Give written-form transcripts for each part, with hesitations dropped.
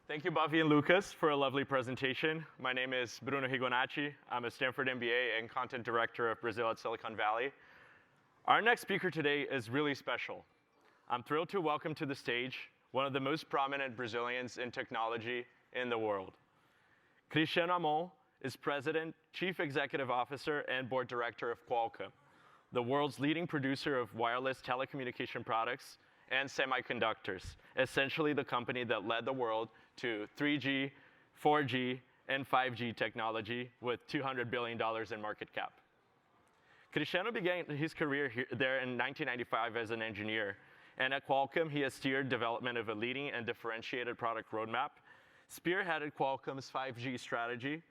Thank you, Buffy and Lucas, for a lovely presentation. My name is Bruno Rigonacci. I'm a Stanford MBA and content director of Brazil at Silicon Valley. Our next speaker today is really special. I'm thrilled to welcome to the stage one of the most prominent Brazilians in technology in the world. Cristiano Amon is President, Chief Executive Officer, and Board Director of Qualcomm, the world's leading producer of wireless telecommunication products and semiconductors, essentially the company that led the world to 3G, 4G, and 5G technology with $200 billion in market cap. Cristiano began his career there in 1995 as an engineer, and at Qualcomm, he has steered development of a leading and differentiated product roadmap, spearheaded Qualcomm's 5G strategy,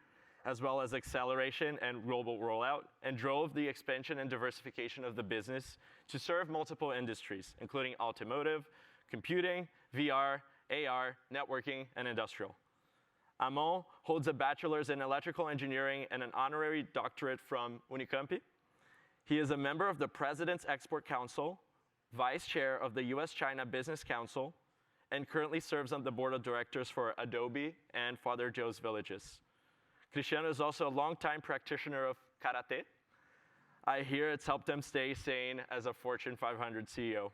as well as acceleration and global rollout, and drove the expansion and diversification of the business to serve multiple industries, including automotive, computing, VR, AR, networking, and industrial. Amon holds a bachelor's in electrical engineering and an honorary doctorate from Unicamp. He is a member of the President's Export Council, vice chair of the US-China Business Council, and currently serves on the board of directors for Adobe and Father Joe's Villages. Cristiano is also a longtime practitioner of karate. I hear it's helped him stay sane as a Fortune 500 CEO.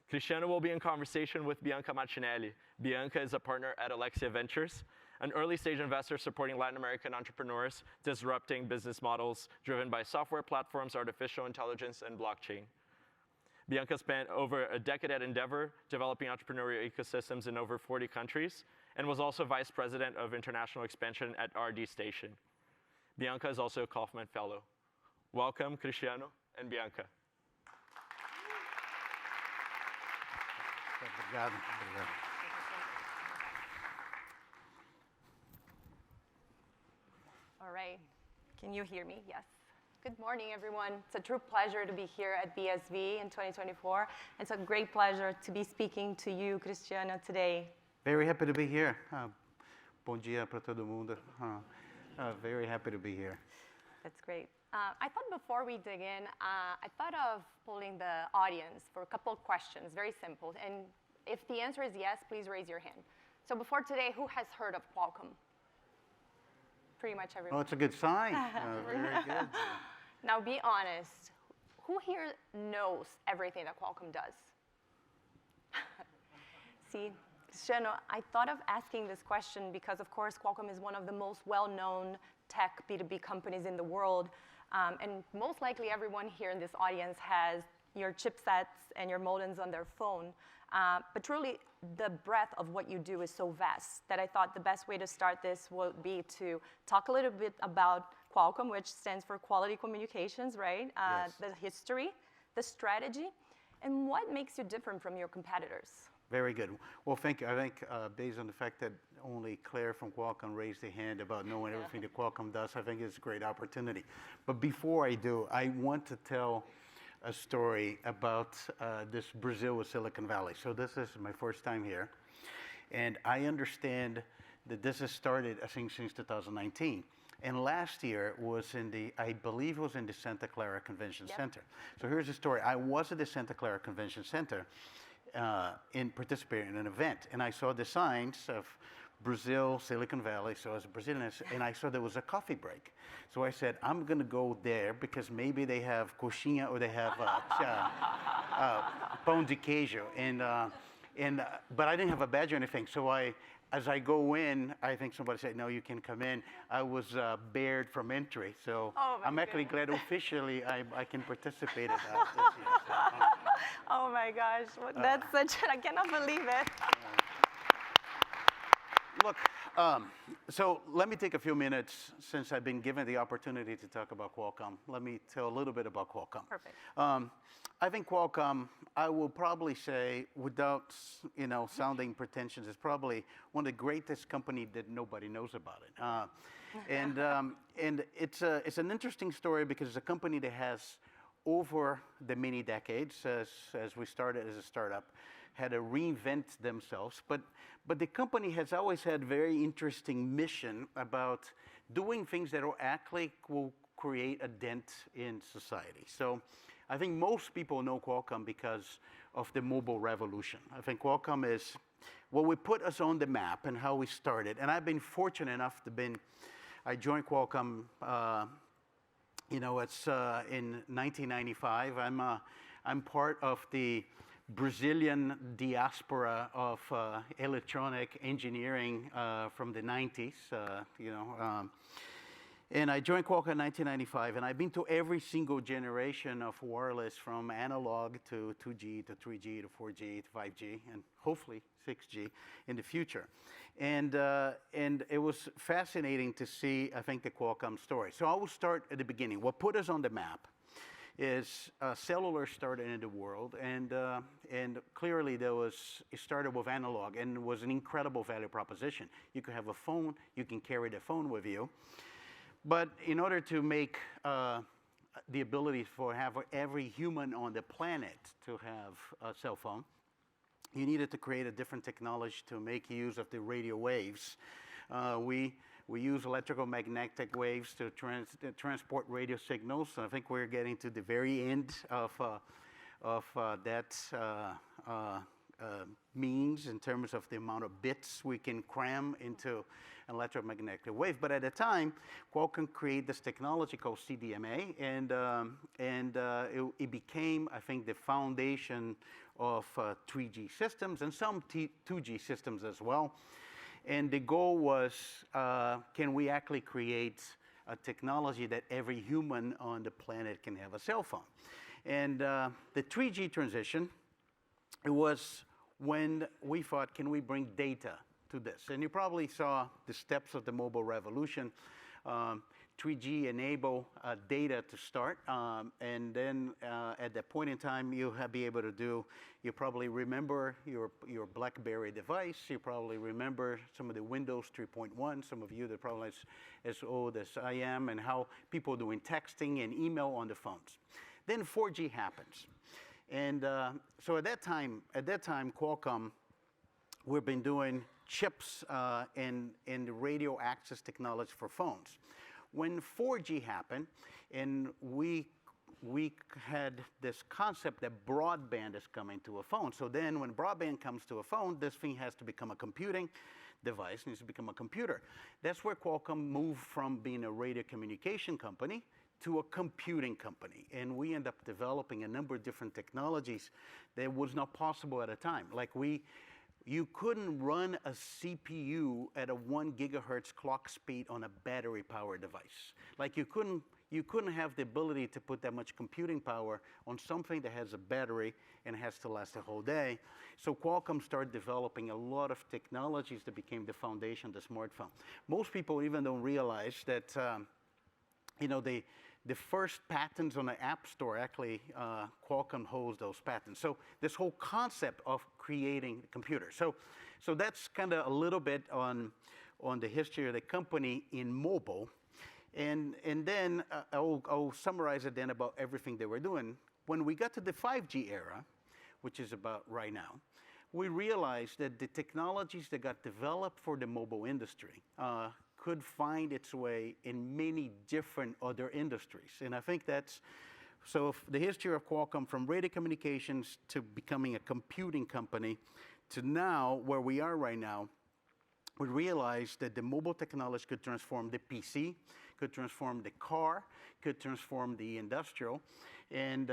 Cristiano will be in conversation with Bianca Martinelli. Bianca is a partner at Alexia Ventures, an early-stage investor supporting Latin American entrepreneurs, disrupting business models driven by software platforms, artificial intelligence, and blockchain. Bianca spent over a decade at Endeavor, developing entrepreneurial ecosystems in over 40 countries, and was also vice president of international expansion at RD Station. Bianca is also a Kaufman Fellow. Welcome, Cristiano and Bianca. All right. Can you hear me? Yes. Good morning, everyone. It's a true pleasure to be here at BSV in 2024. It's a great pleasure to be speaking to you, Cristiano, today. Very happy to be here. Bom dia para todo mundo. Very happy to be here. That's great. I thought before we dig in, I thought of polling the audience for a couple of questions, very simple. And if the answer is yes, please raise your hand. So before today, who has heard of Qualcomm? Pretty much everyone. Oh, it's a good sign. Very good. Now, be honest. Who here knows everything that Qualcomm does? See, Cristiano, I thought of asking this question because, of course, Qualcomm is one of the most well-known tech B2B companies in the world. And most likely everyone here in this audience has your chipsets and your modems on their phone. But truly, the breadth of what you do is so vast that I thought the best way to start this would be to talk a little bit about Qualcomm, which stands for Quality Communications, right? Yes. The history, the strategy, and what makes you different from your competitors. Very good. Well, thank you. I think based on the fact that only Claire from Qualcomm raised a hand about knowing everything that Qualcomm does, I think it's a great opportunity. But before I do, I want to tell a story about this Brazil with Silicon Valley. So this is my first time here. And I understand that this has started, I think, since 2019. And last year was I believe it was in the Santa Clara Convention Center. So here's the story. I was at the Santa Clara Convention Center participating in an event. And I saw the signs of Brazil, Silicon Valley, so as a Brazilian, and I saw there was a coffee break. So I said, I'm going to go there because maybe they have coxinha or they have pão de queijo. But I didn't have a badge or anything. So as I go in, I think somebody said, no, you can come in. I was barred from entry. So I'm actually glad officially I can participate in that this year. So, oh my gosh, that's I cannot believe it. Look, so let me take a few minutes since I've been given the opportunity to talk about Qualcomm. Let me tell a little bit about Qualcomm. Perfect. I think Qualcomm, I will probably say, without sounding pretentious, is probably one of the greatest companies that nobody knows about it. And it's an interesting story because it's a company that has, over the many decades, as we started as a startup, had to reinvent themselves. But the company has always had very interesting mission about doing things that actually will create a dent in society. So I think most people know Qualcomm because of the mobile revolution. I think Qualcomm is what would put us on the map and how we started. And I've been fortunate enough I joined Qualcomm, it's in 1995. I'm part of the Brazilian diaspora of electronic engineering from the 90s, and I joined Qualcomm in 1995, and I've been to every single generation of wireless from analog to 2G to 3G to 4G to 5G, and hopefully 6G in the future. And it was fascinating to see, I think, the Qualcomm story. So I will start at the beginning. What put us on the map is cellular started in the world, and clearly it started with analog, and it was an incredible value proposition. You could have a phone, you can carry the phone with you, but in order to make the ability for every human on the planet to have a cell phone, you needed to create a different technology to make use of the radio waves. We use electromagnetic waves to transport radio signals. I think we're getting to the very end of that means in terms of the amount of bits we can cram into an electromagnetic wave. But at the time, Qualcomm created this technology called CDMA, and it became, I think, the foundation of 3G systems and some 2G systems as well. And the goal was, can we actually create a technology that every human on the planet can have a cell phone? And the 3G transition, it was when we thought, can we bring data to this? And you probably saw the steps of the mobile revolution. 3G enable data to start, and then at that point in time, you'll be able to do, you probably remember your BlackBerry device, you probably remember some of the Windows 3.1, some of you that probably as old as I am, and how people doing texting and email on the phones. Then 4G happens. And so at that time, Qualcomm, we've been doing chips and radio access technology for phones. When 4G happened, and we had this concept that broadband is coming to a phone. So then when broadband comes to a phone, this thing has to become a computing device, needs to become a computer. That's where Qualcomm moved from being a radio communication company to a computing company. And we end up developing a number of different technologies that was not possible at a time. Like you couldn't run a CPU at a 1 gigahertz clock speed on a battery-powered device. Like you couldn't have the ability to put that much computing power on something that has a battery and has to last a whole day. So Qualcomm started developing a lot of technologies that became the foundation of the smartphone. Most people even don't realize that, the first patents on the App Store, actually, Qualcomm holds those patents. So this whole concept of creating the computer. So that's kind of a little bit on the history of the company in mobile. And then I'll summarize it then about everything that we're doing. When we got to the 5G era, which is about right now, we realized that the technologies that got developed for the mobile industry could find its way in many different other industries. And I think that's, so the history of Qualcomm from radio communications to becoming a computing company to now where we are right now, we realized that the mobile technology could transform the PC, could transform the car, could transform the industrial, and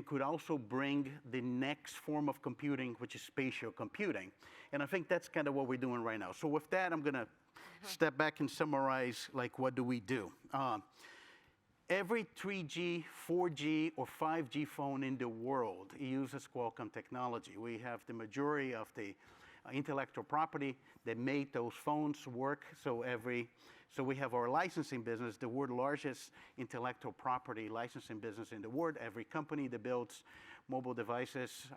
could also bring the next form of computing, which is spatial computing. And I think that's kind of what we're doing right now. So with that, I'm going to step back and summarize, like, what do we do? Every 3G, 4G, or 5G phone in the world uses Qualcomm technology. We have the majority of the intellectual property that made those phones work. So we have our licensing business, the world's largest intellectual property licensing business in the world. Every company that builds mobile devices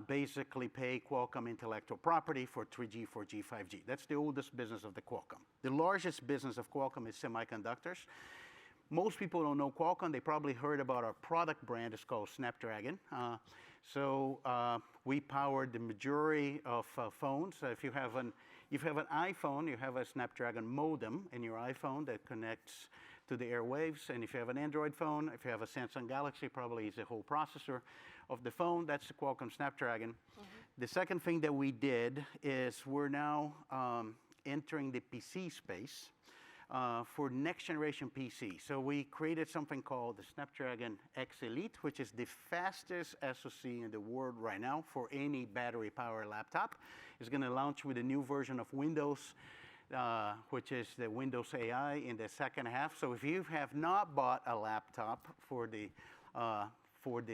basically pay Qualcomm intellectual property for 3G, 4G, 5G. That's the oldest business of the Qualcomm. The largest business of Qualcomm is semiconductors. Most people don't know Qualcomm. They probably heard about our product brand. It's called Snapdragon. We power the majority of phones. If you have an iPhone, you have a Snapdragon modem in your iPhone that connects to the airwaves. And if you have an Android phone, if you have a Samsung Galaxy, probably is the whole processor of the phone. That's the Qualcomm Snapdragon. Mm-hmm. The second thing that we did is we're now entering the PC space for next generation PC. So we created something called the Snapdragon X Elite, which is the fastest SoC in the world right now for any battery powered laptop. It's going to launch with a new version of Windows, which is the Windows AI in the second half. So if you have not bought a laptop for the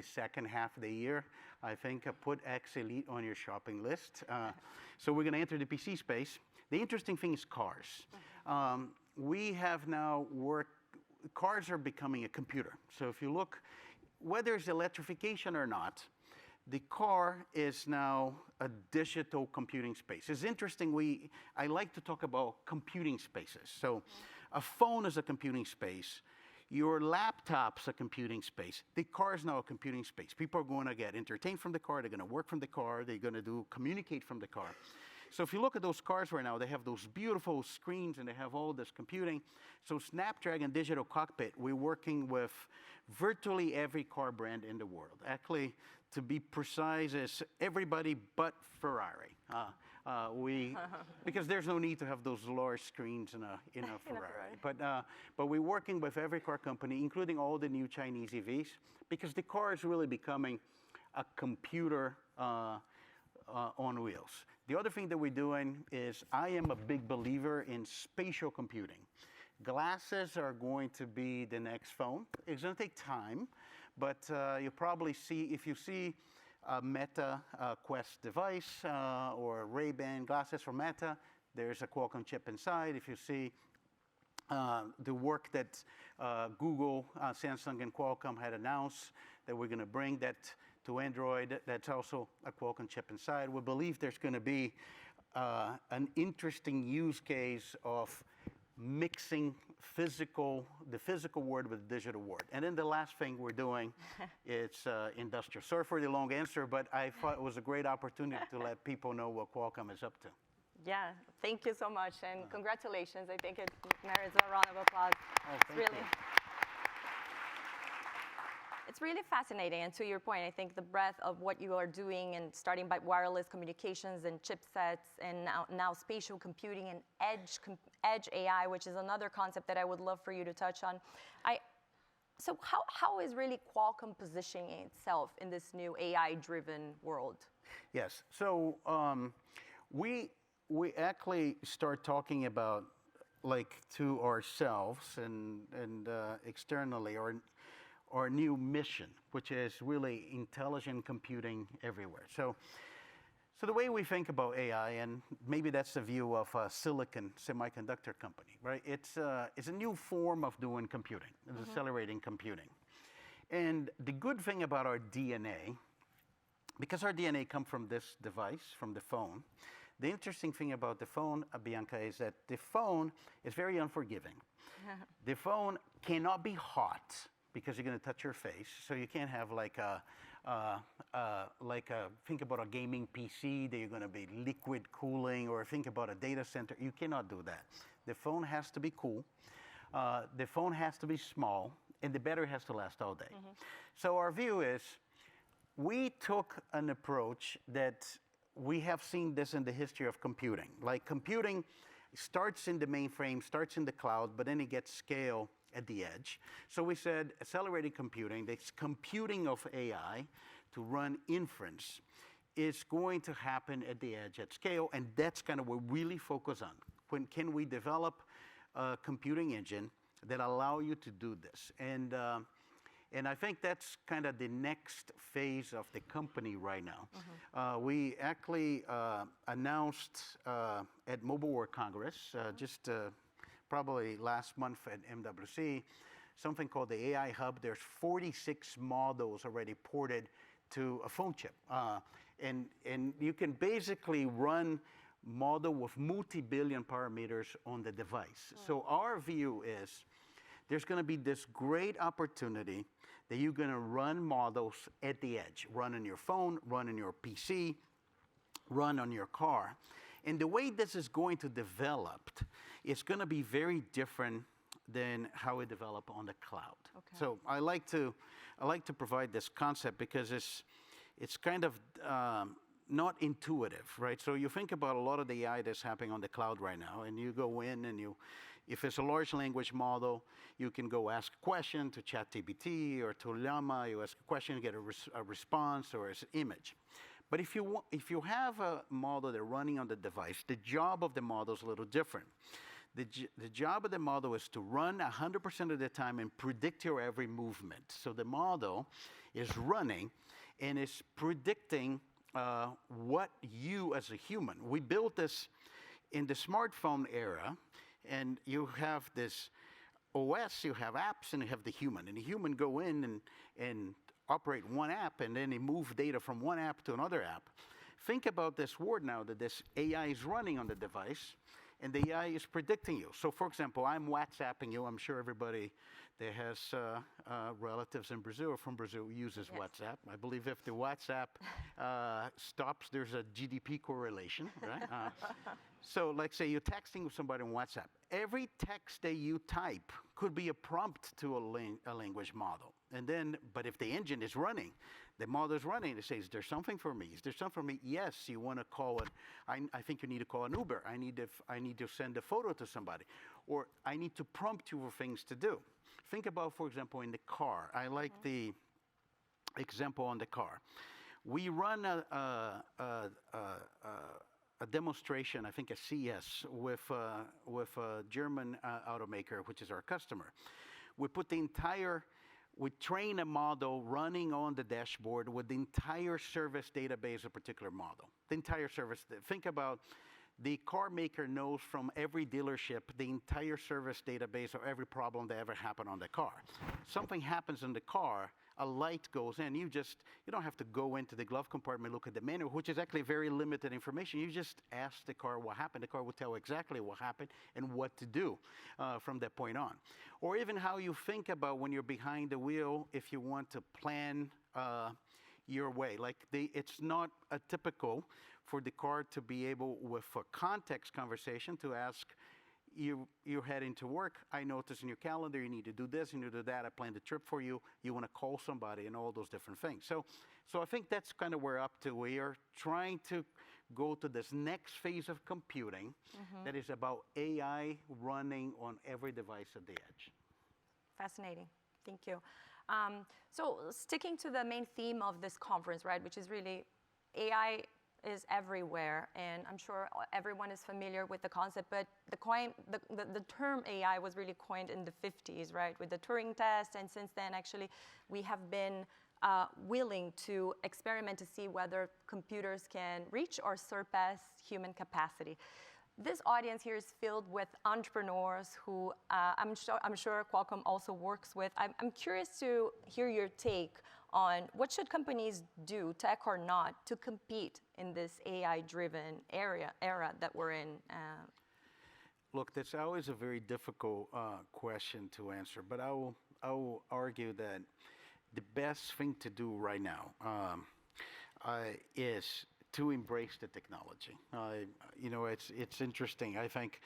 second half of the year, I think put X Elite on your shopping list. So we're going to enter the PC space. The interesting thing is cars. We have now cars are becoming a computer. So if you look, whether it's electrification or not, the car is now a digital computing space. It's interesting, I like to talk about computing spaces. So a phone is a computing space. Your laptop's a computing space. The car is now a computing space. People are going to get entertained from the car. They're going to work from the car. They're going to communicate from the car. So if you look at those cars right now, they have those beautiful screens and they have all this computing. So Snapdragon Digital Cockpit, we're working with virtually every car brand in the world. Actually, to be precise, is everybody but Ferrari. Because there's no need to have those large screens in a Ferrari. But we're working with every car company, including all the new Chinese EVs, because the car is really becoming a computer on wheels. The other thing that we're doing is I am a big believer in spatial computing. Glasses are going to be the next phone. It's going to take time, but you'll probably see, if you see a Meta Quest device or Ray-Ban glasses from Meta, there's a Qualcomm chip inside. If you see the work that Google, Samsung, and Qualcomm had announced that we're going to bring that to Android, that's also a Qualcomm chip inside. We believe there's going to be an interesting use case of mixing the physical world with the digital world. And then the last thing we're doing is industrial. Sorry for the long answer, but I thought it was a great opportunity to let people know what Qualcomm is up to. Yeah, thank you so much, and congratulations. I think it merits a round of applause. Oh, thank you. It's really fascinating, and to your point, I think the breadth of what you are doing, and starting by wireless communications and chipsets, and now spatial computing and edge AI, which is another concept that I would love for you to touch on. So how is really Qualcomm positioning itself in this new AI-driven world? Yes, so we actually start talking about, like, to ourselves and externally, our new mission, which is really intelligent computing everywhere. So the way we think about AI, and maybe that's the view of a silicon semiconductor company, right? It's a new form of doing computing, accelerating computing. And the good thing about our DNA, because our DNA comes from this device, from the phone, the interesting thing about the phone, Bianca, is that the phone is very unforgiving. The phone cannot be hot, because you're going to touch your face. So you can't have think about a gaming PC that you're going to be liquid cooling, or think about a data center. You cannot do that. The phone has to be cool. The phone has to be small, and the battery has to last all day. So our view is, we took an approach that we have seen this in the history of computing. Like, computing starts in the mainframe, starts in the cloud, but then it gets scale at the edge. So we said accelerated computing, this computing of AI to run inference, is going to happen at the edge at scale, and that's kind of what we really focus on. When can we develop a computing engine that allow you to do this? And I think that's kind of the next phase of the company right now. We actually announced at Mobile World Congress, probably last month at MWC, something called the AI Hub. There's 46 models already ported to a phone chip. And you can basically run model with multi-billion parameters on the device. So our view is, there's going to be this great opportunity that you're going to run models at the edge, run on your phone, run on your PC, run on your car. And the way this is going to develop, it's going to be very different than how it developed on the cloud. Okay. So I like to provide this concept because it's kind of not intuitive, right? So you think about a lot of the AI that's happening on the cloud right now, and you go in and if it's a large language model, you can go ask a question to ChatGPT or to Llama. You ask a question, you get a response or an image. But if you have a model that's running on the device, the job of the model is a little different. The job of the model is to run 100% of the time and predict your every movement. So the model is running and is predicting what you as a human. We built this in the smartphone era, and you have this OS, you have apps, and you have the human. And the human go in and operate one app, and then they move data from one app to another app. Think about this world now that this AI is running on the device, and the AI is predicting you. So for example, I'm WhatsApping you. I'm sure everybody that has relatives in Brazil or from Brazil uses WhatsApp. I believe if the WhatsApp stops, there's a GDP correlation, right? So like say you're texting with somebody on WhatsApp. Every text that you type could be a prompt to a language model. And then, but if the engine is running, the model is running, it says, is there something for me? Is there something for me? Yes, you want to call it, I think you need to call an Uber. I need to send a photo to somebody. Or I need to prompt you for things to do. Think about, for example, in the car. I like the example on the car. We run a demonstration, I think a CES, with a German automaker, which is our customer. We train a model running on the dashboard with the entire service database of a particular model. The entire service. Think about the car maker knows from every dealership the entire service database of every problem that ever happened on the car. Something happens in the car, a light goes in. You don't have to go into the glove compartment, look at the manual, which is actually very limited information. You just ask the car what happened. The car will tell exactly what happened and what to do from that point on. Or even how you think about when you're behind the wheel, if you want to plan your way. It's not atypical for the car to be able, with a context conversation, to ask, you're heading to work. I notice in your calendar you need to do this, you need to do that. I planned the trip for you. You want to call somebody and all those different things. So I think that's kind of where we're up to. We are trying to go to this next phase of computing that is about AI running on every device at the edge. Fascinating. Thank you. So sticking to the main theme of this conference, right, which is really AI is everywhere, and I'm sure everyone is familiar with the concept, but the term AI was really coined in the 50s, right, with the Turing test, and since then, actually, we have been willing to experiment to see whether computers can reach or surpass human capacity. This audience here is filled with entrepreneurs who I'm sure Qualcomm also works with. I'm curious to hear your take on what should companies do, tech or not, to compete in this AI-driven era that we're in. Look, that's always a very difficult question to answer, but I will argue that the best thing to do right now is to embrace the technology. It's interesting. I think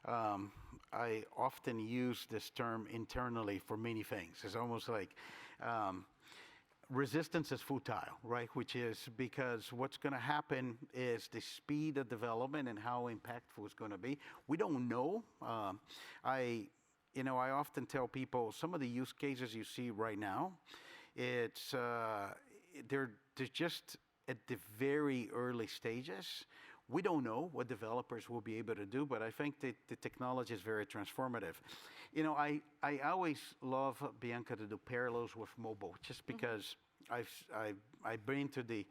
I often use this term internally for many things. It's almost like resistance is futile, right? Which is because what's going to happen is the speed of development and how impactful it's going to be. We don't know. I often tell people some of the use cases you see right now, they're just at the very early stages. We don't know what developers will be able to do, but I think that the technology is very transformative. I always love, Bianca, to do parallels with mobile, just because I bring to the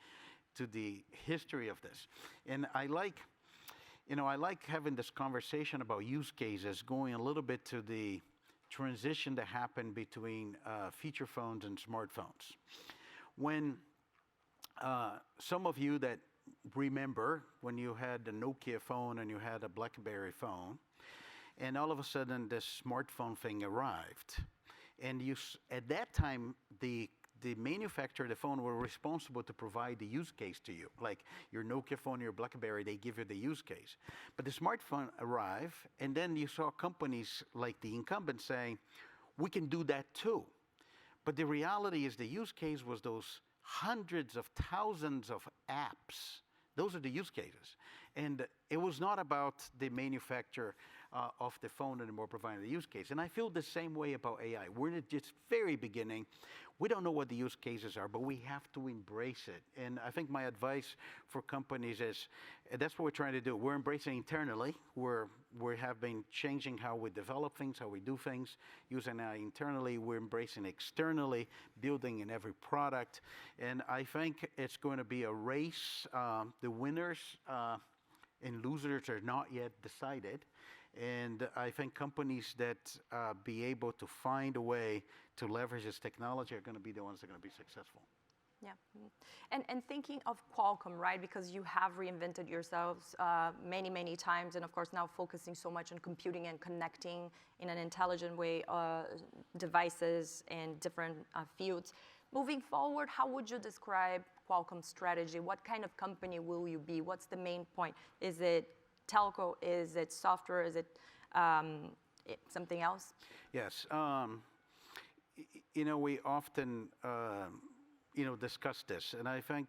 history of this, and I like having this conversation about use cases, going a little bit to the transition that happened between feature phones and smartphones. When some of you that remember when you had a Nokia phone and you had a BlackBerry phone, and all of a sudden this smartphone thing arrived, and at that time the manufacturer of the phone were responsible to provide the use case to you. Like your Nokia phone, your BlackBerry, they give you the use case. But the smartphone arrived, and then you saw companies like the incumbent saying, we can do that too. But the reality is the use case was those hundreds of thousands of apps Those are the use cases. And it was not about the manufacturer of the phone anymore providing the use case. And I feel the same way about AI. We're in the just very beginning. We don't know what the use cases are, but we have to embrace it. And I think my advice for companies is, that's what we're trying to do. We're embracing internally. We have been changing how we develop things, how we do things, using AI internally. We're embracing externally, building in every product. And I think it's going to be a race. The winners and losers are not yet decided. And I think companies that be able to find a way to leverage this technology are going to be the ones that are going to be successful. Yeah, and thinking of Qualcomm, right? Because you have reinvented yourselves many, many times, and of course now focusing so much on computing and connecting in an intelligent way devices in different fields. Moving forward, how would you describe Qualcomm's strategy? What kind of company will you be? What's the main point? Is it telco? Is it software? Is it something else? Yes. We often discuss this, and I think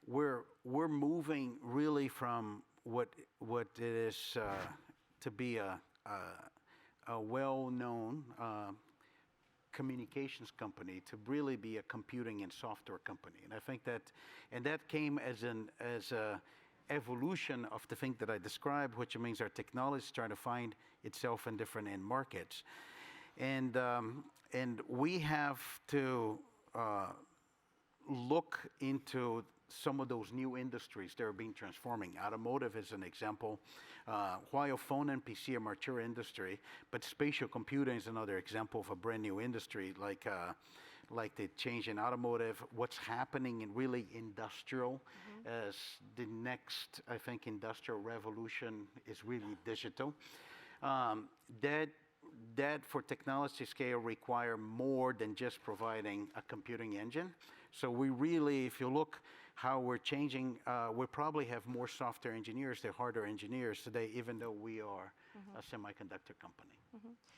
we're moving really from what it is to be a well-known communications company to really be a computing and software company. And I think that came as a evolution of the thing that I described, which means our technology is trying to find itself in different end markets. And we have to look into some of those new industries that are being transforming. Automotive is an example. While phone and PC are mature industry, but spatial computing is another example of a brand new industry, like the change in automotive, what's happening in really industrial, as the next, I think, industrial revolution is really digital. That for technology scale require more than just providing a computing engine. So we really, if you look how we're changing, we probably have more software engineers than hardware engineers today, even though we are a semiconductor company.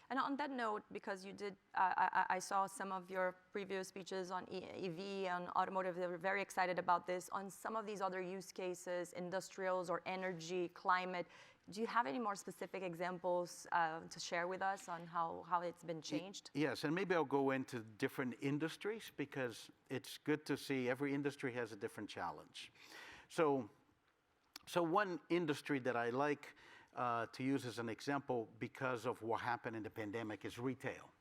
And on that note, because you did, I saw some of your previous speeches on EV and automotive, they were very excited about this. On some of these other use cases, industrials or energy, climate, do you have any more specific examples to share with us on how it's been changed? Yes, and maybe I'll go into different industries because it's good to see every industry has a different challenge. So one industry that I like to use as an example because of what happened in the pandemic is retail.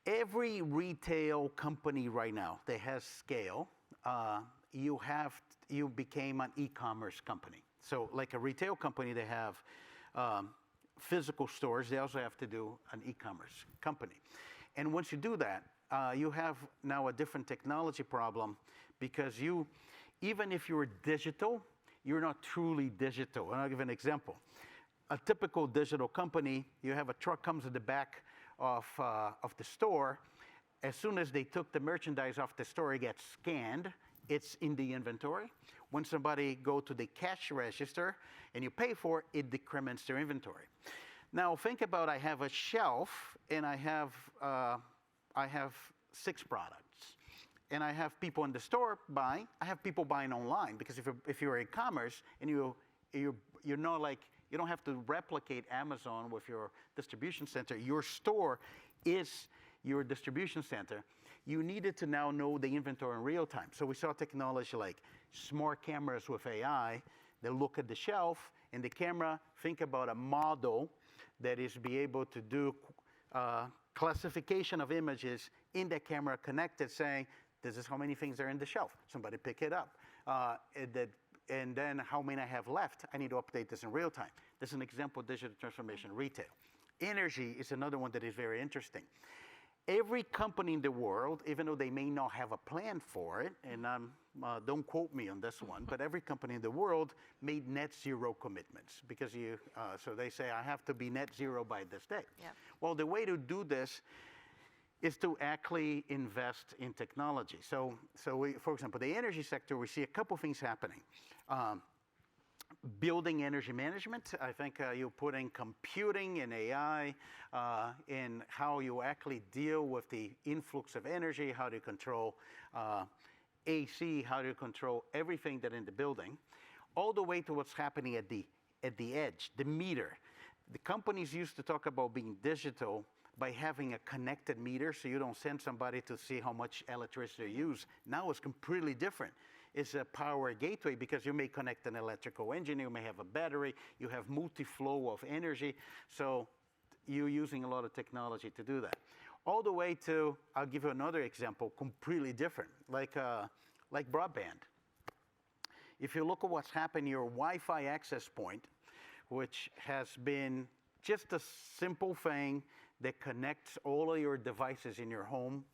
Every retail company right now that has scale, you became an e-commerce company. So like a retail company, they have physical stores. They also have to do an e-commerce company. And once you do that, you have now a different technology problem because even if you're digital, you're not truly digital. And I'll give an example. A typical digital company, you have a truck comes to the back of the store. As soon as they took the merchandise off the store, it gets scanned. It's in the inventory. When somebody go to the cash register and you pay for it, it decrements their inventory. Now think about I have a shelf and I have 6 products. And I have people in the store buying. I have people buying online because if you're e-commerce and you're not like, you don't have to replicate Amazon with your distribution center. Your store is your distribution center. You needed to now know the inventory in real time. So we saw technology like smart cameras with AI that look at the shelf and the camera, think about a model that is be able to do classification of images in the camera connected saying, this is how many things are in the shelf. Somebody pick it up. And then how many I have left. I need to update this in real time. This is an example of digital transformation retail. Energy is another one that is very interesting. Every company in the world, even though they may not have a plan for it, and don't quote me on this one, but every company in the world made net zero commitments because so they say, I have to be net zero by this day. Yep. Well, the way to do this is to actually invest in technology. So we, for example, the energy sector, we see a couple things happening. Building energy management, I think you're putting computing and AI in how you actually deal with the influx of energy, how to control AC, how do you control everything that in the building, all the way to what's happening at the edge, the meter. The companies used to talk about being digital by having a connected meter, so you don't send somebody to see how much electricity you use. Now it's completely different. It's a power gateway because you may connect an electrical engine, you may have a battery, you have multi-flow of energy, so you're using a lot of technology to do that. All the way to, I'll give you another example, completely different, like broadband. If you look at what's happened, your Wi-Fi access point, which has been just a simple thing that connects all of your devices in your home,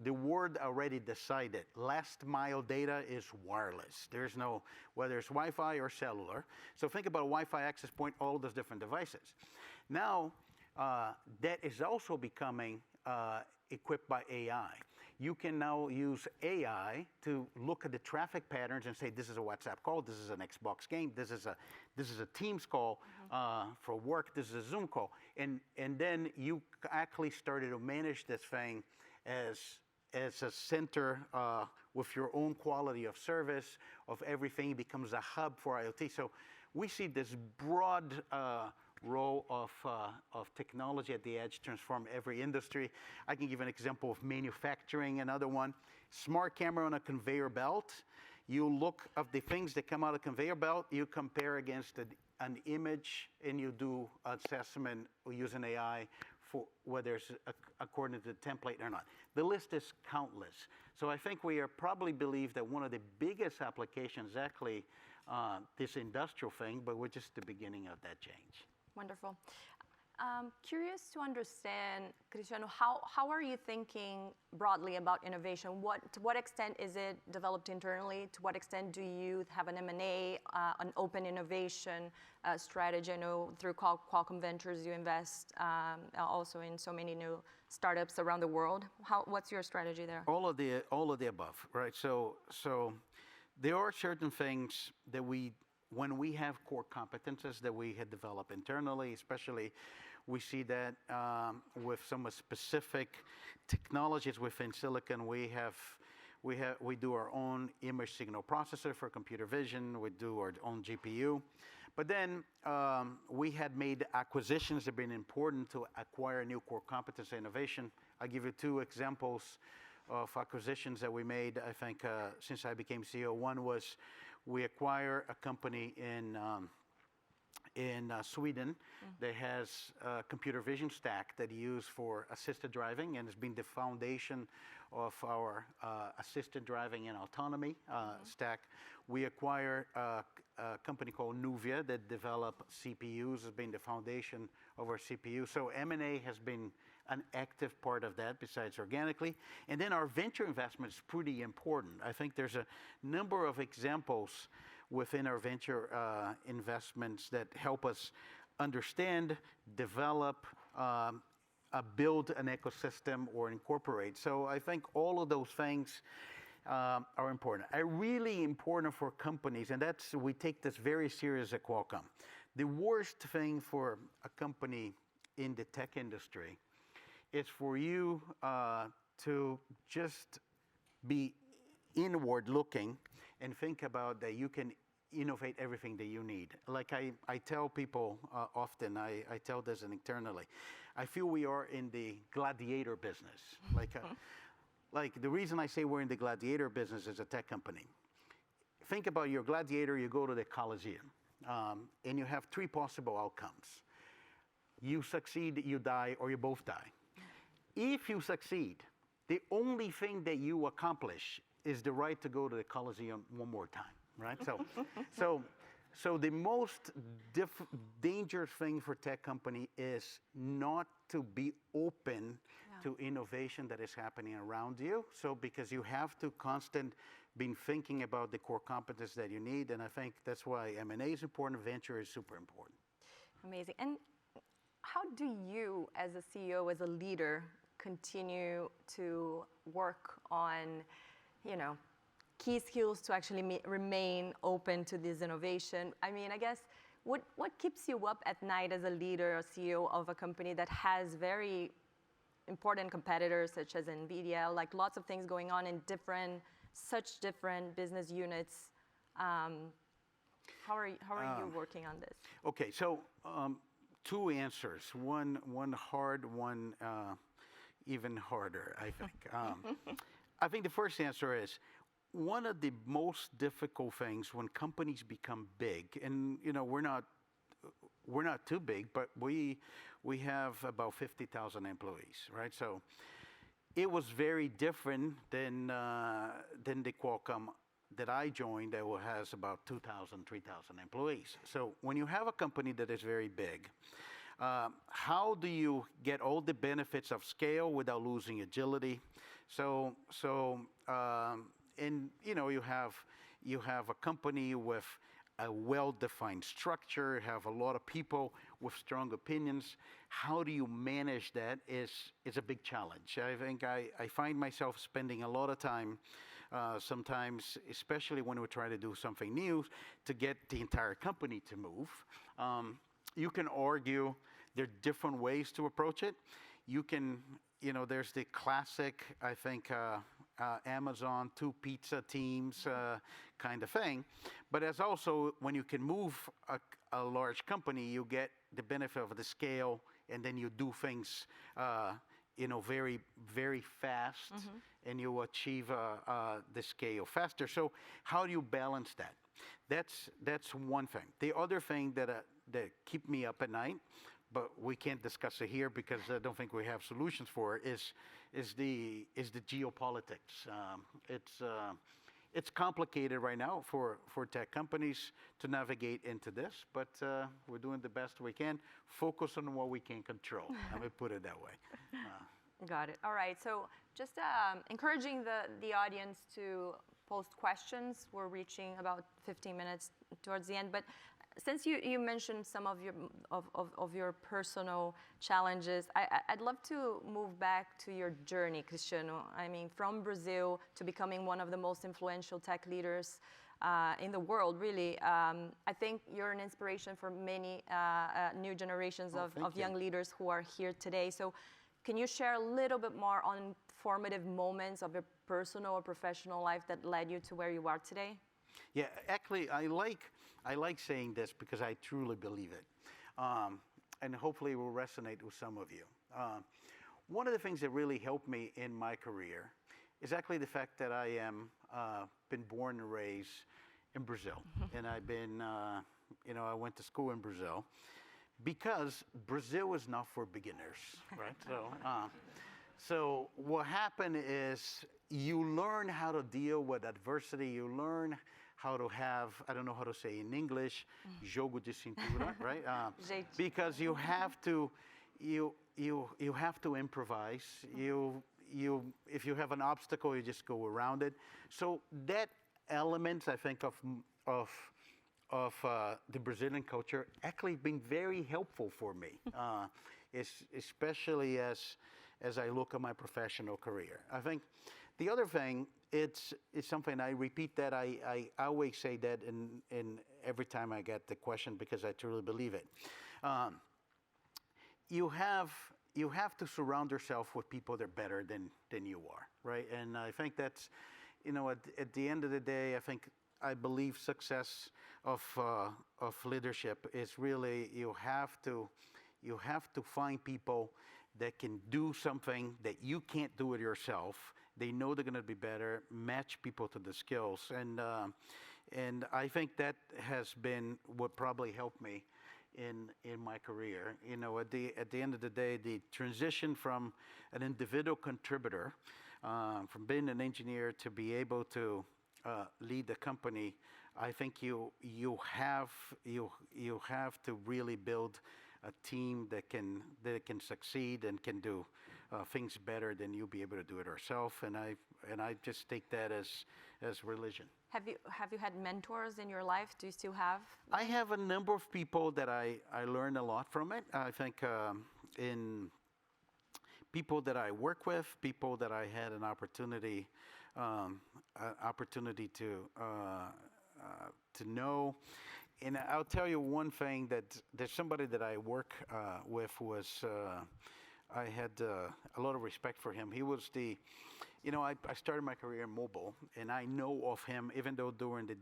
the world already decided last mile data is wireless. There's no, whether it's Wi-Fi or cellular. So think about a Wi-Fi access point, all those different devices. Now, that is also becoming equipped by AI. You can now use AI to look at the traffic patterns and say, this is a WhatsApp call, this is an Xbox game, this is a Teams call for work, this is a Zoom call. And then you actually started to manage this thing as a center with your own quality of service, of everything. It becomes a hub for IoT. So we see this broad role of technology at the edge transform every industry. I can give an example of manufacturing, another one. Smart camera on a conveyor belt. You look at the things that come out of the conveyor belt, you compare against an image, and you do assessment using AI for whether it's according to the template or not. The list is countless. So I think we are probably believe that one of the biggest applications is actually this industrial thing, but we're just the beginning of that change. Wonderful. Curious to understand, Cristiano, how are you thinking broadly about innovation? To what extent is it developed internally? To what extent do you have an M&A, an open innovation strategy? I know through Qualcomm Ventures you invest also in so many new startups around the world. What's your strategy there? All of the above, right? So there are certain things that when we have core competences that we had developed internally, especially we see that with some specific technologies within silicon, we do our own image signal processor for computer vision, we do our own GPU. But then we had made acquisitions that have been important to acquire new core competence innovation. I'll give you two examples of acquisitions that we made, I think, since I became CEO. One was we acquired a company in Sweden that has a computer vision stack that you use for assisted driving, and it's been the foundation of our assisted driving and autonomy stack. We acquired a company called Nuvia that develop CPUs, has been the foundation of our CPU. So M&A has been an active part of that besides organically. And then our venture investment is pretty important. I think there's a number of examples within our venture investments that help us understand, develop, build an ecosystem or incorporate. So I think all of those things are important. Really important for companies, and we take this very serious at Qualcomm. The worst thing for a company in the tech industry is for you to just be inward looking and think about that you can innovate everything that you need. Like I tell people often, I tell this internally, I feel we are in the gladiator business. Like the reason I say we're in the gladiator business as a tech company. Think about your gladiator, you go to the Coliseum, and you have three possible outcomes. You succeed, you die, or you both die. If you succeed, the only thing that you accomplish is the right to go to the Coliseum one more time, right? So the most dangerous thing for tech company is not to be open to innovation that is happening around you. So because you have to been thinking about the core competence that you need, and I think that's why M&A is important, venture is super important. Amazing. And how do you, as a CEO, as a leader, continue to work on, key skills to actually remain open to this innovation? I mean, I guess, what keeps you up at night as a leader or CEO of a company that has very important competitors such as NVIDIA, like lots of things going on in different such different business units. How are you working on this? Okay, so two answers. One hard, one even harder, I think. I think the first answer is one of the most difficult things when companies become big, and we're not too big, but we have about 50,000 employees, right? So it was very different than the Qualcomm that I joined that has about 2,000, 3,000 employees. So when you have a company that is very big, how do you get all the benefits of scale without losing agility? And you have a company with a well-defined structure, have a lot of people with strong opinions. How do you manage that is a big challenge. I think I find myself spending a lot of time sometimes, especially when we try to do something new, to get the entire company to move. You can argue there are different ways to approach it. You can, there's the classic, I think, Amazon, 2 pizza teams kind of thing. But there's also, when you can move a large company, you get the benefit of the scale, and then you do things, very, very fast, and you achieve the scale faster. So how do you balance that? That's one thing. The other thing that keep me up at night, but we can't discuss it here because I don't think we have solutions for it, is the geopolitics. It's complicated right now for tech companies to navigate into this, but we're doing the best we can. Focus on what we can control. Let me put it that way. Got it. All right. So just encouraging the audience to post questions. We're reaching about 15 minutes towards the end, but since you mentioned some of your personal challenges, I'd love to move back to your journey, Cristiano. I mean, from Brazil to becoming one of the most influential tech leaders in the world, really. I think you're an inspiration for many new generations of young leaders who are here today. So can you share a little bit more on formative moments of your personal or professional life that led you to where you are today? Yeah, actually, I like saying this because I truly believe it. And hopefully it will resonate with some of you. One of the things that really helped me in my career is actually the fact that I am been born and raised in Brazil. And I've been, I went to school in Brazil because Brazil is not for beginners, right? So what happened is you learn how to deal with adversity. You learn how to have, I don't know how to say in English, jogo de cintura, right? Because you have to improvise. If you have an obstacle, you just go around it. So that element, I think, of the Brazilian culture actually been very helpful for me, especially as I look at my professional career. I think the other thing, it's something I repeat that I always say that in every time I get the question because I truly believe it. You have to surround yourself with people that are better than you are, right? And I think that's, at the end of the day, I believe success of leadership is really you have to find people that can do something that you can't do it yourself. They know they're going to be better, match people to the skills. And I think that has been what probably helped me in my career. At the end of the day, the transition from an individual contributor, from being an engineer to be able to lead the company, I think you have to really build a team that can succeed and can do things better than you'll be able to do it yourself. And I just take that as religion. Have you had mentors in your life? Do you still have? I have a number of people that I learned a lot from it. I think in people that I work with, people that I had an opportunity to know. And I'll tell you one thing, that there's somebody that I work with was I had a lot of respect for him. He was the, I started my career in mobile, and I know of him, even though during the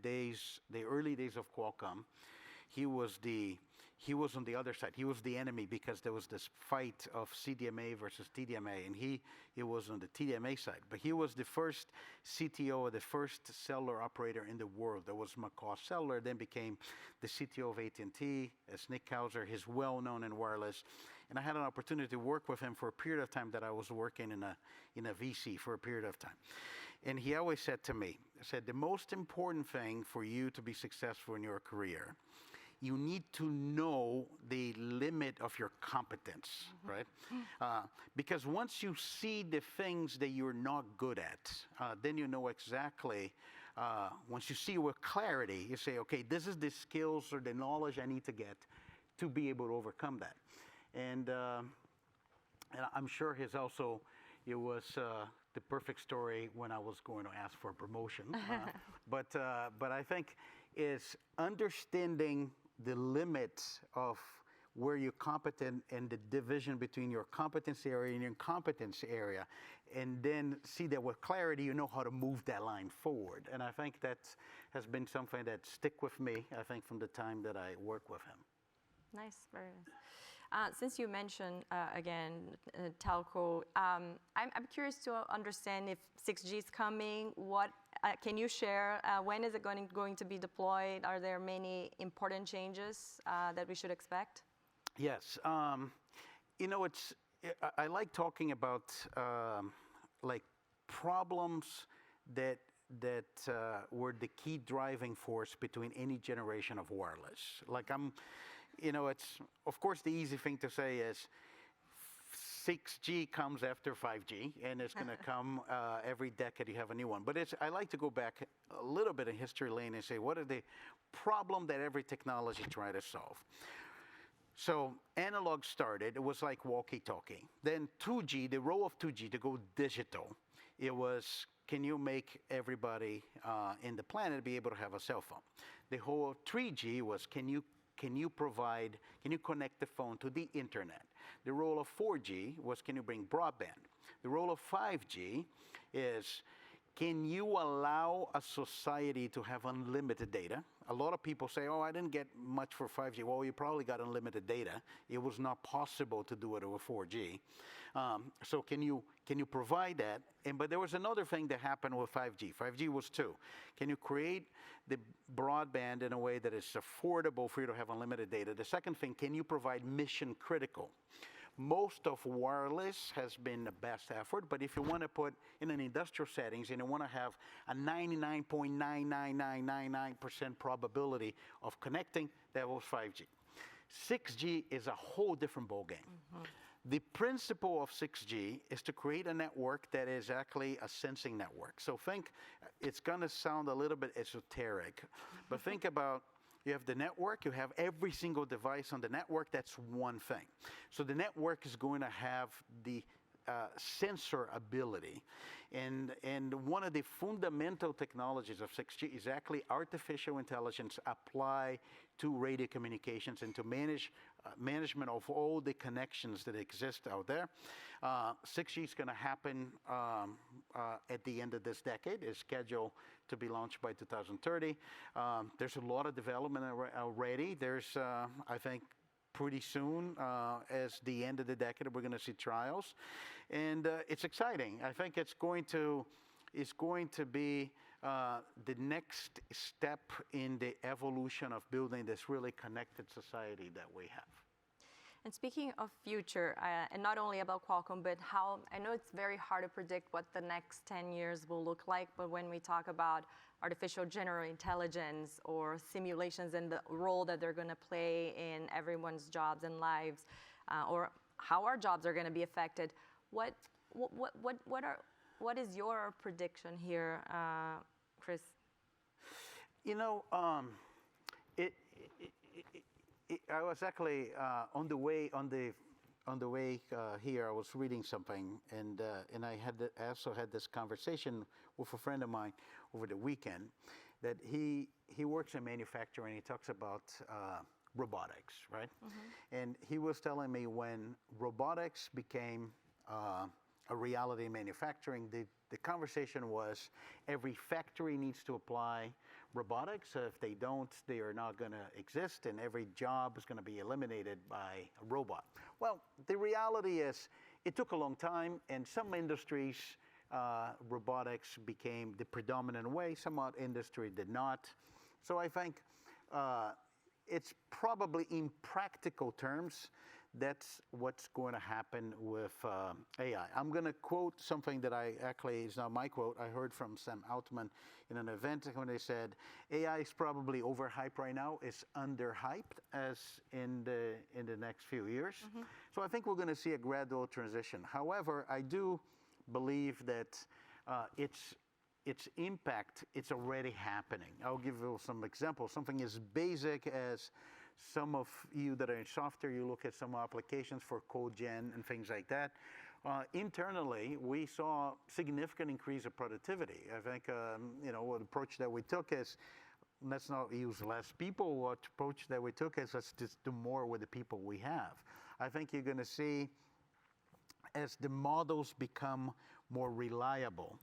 early days of Qualcomm, he was on the other side. He was the enemy because there was this fight of CDMA versus TDMA, and he was on the TDMA side. But he was the first CTO, the first cellular operator in the world. That was McCaw Cellular, then became the CTO of AT&T, as Nick Kauser. He's well known in wireless. And I had an opportunity to work with him for a period of time that I was working in a VC for a period of time. And he always said to me, the most important thing for you to be successful in your career, you need to know the limit of your competence, right? Because once you see the things that you're not good at, then you know exactly, once you see with clarity, you say, okay, this is the skills or the knowledge I need to get to be able to overcome that. And I'm sure it was the perfect story when I was going to ask for a promotion. But I think is understanding the limits of where you're competent and the division between your competence area and your incompetence area, and then see that with clarity you know how to move that line forward. And I think that has been something that stick with me, I think, from the time that I work with him. Nice, very nice. Since you mentioned, again, telco, I'm curious to understand if 6G is coming. What can you share? When is it going to be deployed? Are there many important changes that we should expect? Yes. I like talking about like problems that were the key driving force between any generation of wireless. It's, of course, the easy thing to say is 6G comes after 5G, and it's going to come every decade you have a new one. But I like to go back a little bit in history lane and say, what are the problem that every technology tried to solve? So analog started, it was like walkie-talkie. Then 2G, the role of 2G to go digital, it was, can you make everybody in the planet be able to have a cell phone? The whole 3G was, can you connect the phone to the internet? The role of 4G was, can you bring broadband? The role of 5G is, can you allow a society to have unlimited data? A lot of people say, oh, I didn't get much for 5G. Well, you probably got unlimited data. It was not possible to do it with 4G. So can you provide that? But there was another thing that happened with 5G. 5G was 2. Can you create the broadband in a way that is affordable for you to have unlimited data? The second thing, can you provide mission critical? Most of wireless has been the best effort, but if you want to put in an industrial settings and you want to have a 99.99999% probability of connecting, that was 5G. 6G is a whole different ballgame. Mm-hmm. The principle of 6G is to create a network that is actually a sensing network. So it's going to sound a little bit esoteric, but think about, you have the network, you have every single device on the network, that's one thing. So the network is going to have the sensor ability. And one of the fundamental technologies of 6G is actually artificial intelligence applied to radio communications and to management of all the connections that exist out there. 6G is going to happen at the end of this decade. It's scheduled to be launched by 2030. There's a lot of development already. There's, I think, pretty soon, as the end of the decade, we're going to see trials, and it's exciting. I think it's going to be the next step in the evolution of building this really connected society that we have. And speaking of future, and not only about Qualcomm, but how, I know it's very hard to predict what the next 10 years will look like, but when we talk about artificial general intelligence or simulations and the role that they're going to play in everyone's jobs and lives, or how our jobs are going to be affected, what is your prediction here, Chris? I was actually on the way here. I was reading something, and I also had this conversation with a friend of mine over the weekend. That he works in manufacturing. He talks about robotics, right? And he was telling me when robotics became a reality in manufacturing, the conversation was every factory needs to apply robotics. If they don't, they are not going to exist, and every job is going to be eliminated by a robot. Well, the reality is it took a long time, and some industries, robotics became the predominant way. Some industry did not. So I think it's probably in practical terms, that's what's going to happen with AI. I'm going to quote something that actually is not my quote. I heard from Sam Altman in an event when they said, AI is probably overhyped right now. It's underhyped as in the next few years. So I think we're going to see a gradual transition. However, I do believe that its impact, it's already happening. I'll give you some examples. Something as basic as some of you that are in software, you look at some applications for code gen and things like that. Internally, we saw significant increase of productivity. I think, the approach that we took is, let's not use less people. What approach that we took is let's just do more with the people we have. I think you're going to see as the models become more reliable.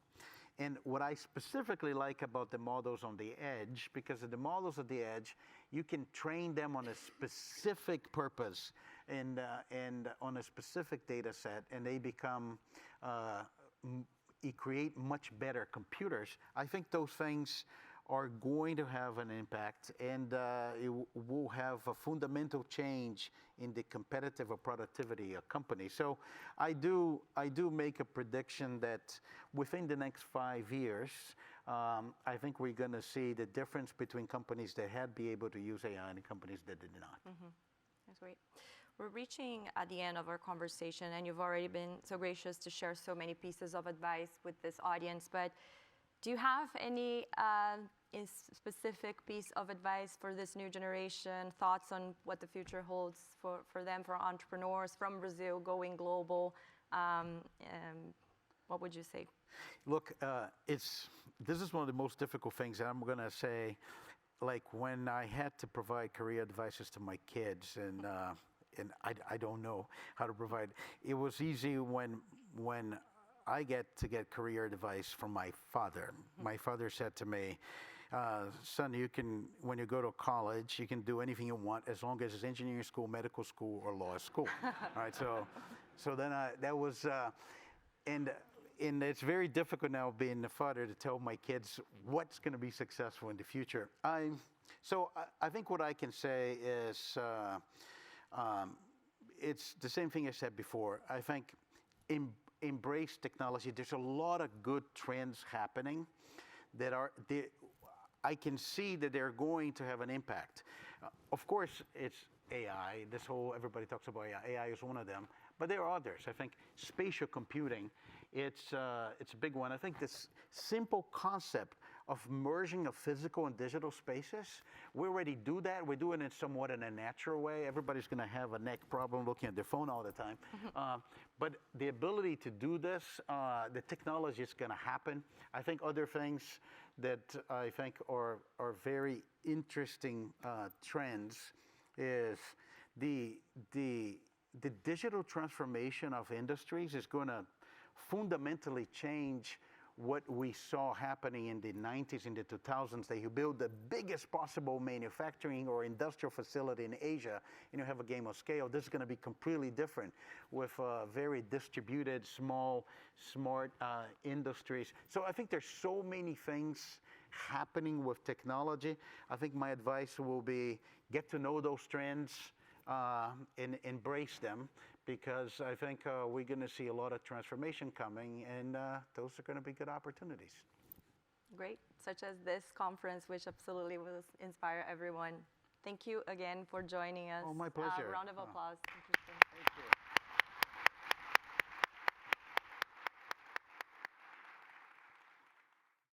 And what I specifically like about the models on the edge, because of the models at the edge, you can train them on a specific purpose and on a specific data set, and they become, you create much better computers. I think those things are going to have an impact, and it will have a fundamental change in the competitive or productivity of companies. So I do make a prediction that within the next 5 years, I think we're going to see the difference between companies that had been able to use AI and companies that did not. That's great. We're reaching at the end of our conversation, and you've already been so gracious to share so many pieces of advice with this audience, but do you have any specific piece of advice for this new generation, thoughts on what the future holds for them, for entrepreneurs from Brazil going global? What would you say? Look, this is one of the most difficult things, and I'm going to say, like when I had to provide career advices to my kids, and I don't know how to provide. It was easy when I get career advice from my father. My father said to me, son, when you go to college, you can do anything you want as long as it's engineering school, medical school, or law school. All right, so then that was, and it's very difficult now being the father to tell my kids what's going to be successful in the future. So I think what I can say is, it's the same thing I said before. I think embrace technology. There's a lot of good trends happening that I can see that they're going to have an impact. Of course, it's AI. Everybody talks about AI. AI is one of them, but there are others. I think spatial computing, it's a big one. I think this simple concept of merging of physical and digital spaces, we already do that. We're doing it somewhat in a natural way. Everybody's going to have a neck problem looking at their phone all the time. But the ability to do this, the technology is going to happen. I think other things that I think are very interesting trends is the digital transformation of industries is going to fundamentally change what we saw happening in the 90s, in the 2000s, that you build the biggest possible manufacturing or industrial facility in Asia, and you have a game of scale. This is going to be completely different with very distributed, small, smart industries. So I think there's so many things happening with technology. I think my advice will be get to know those trends and embrace them, because I think we're going to see a lot of transformation coming, and those are going to be good opportunities. Great, such as this conference, which absolutely will inspire everyone. Thank you again for joining us. Oh, my pleasure. Round of applause. Thank you.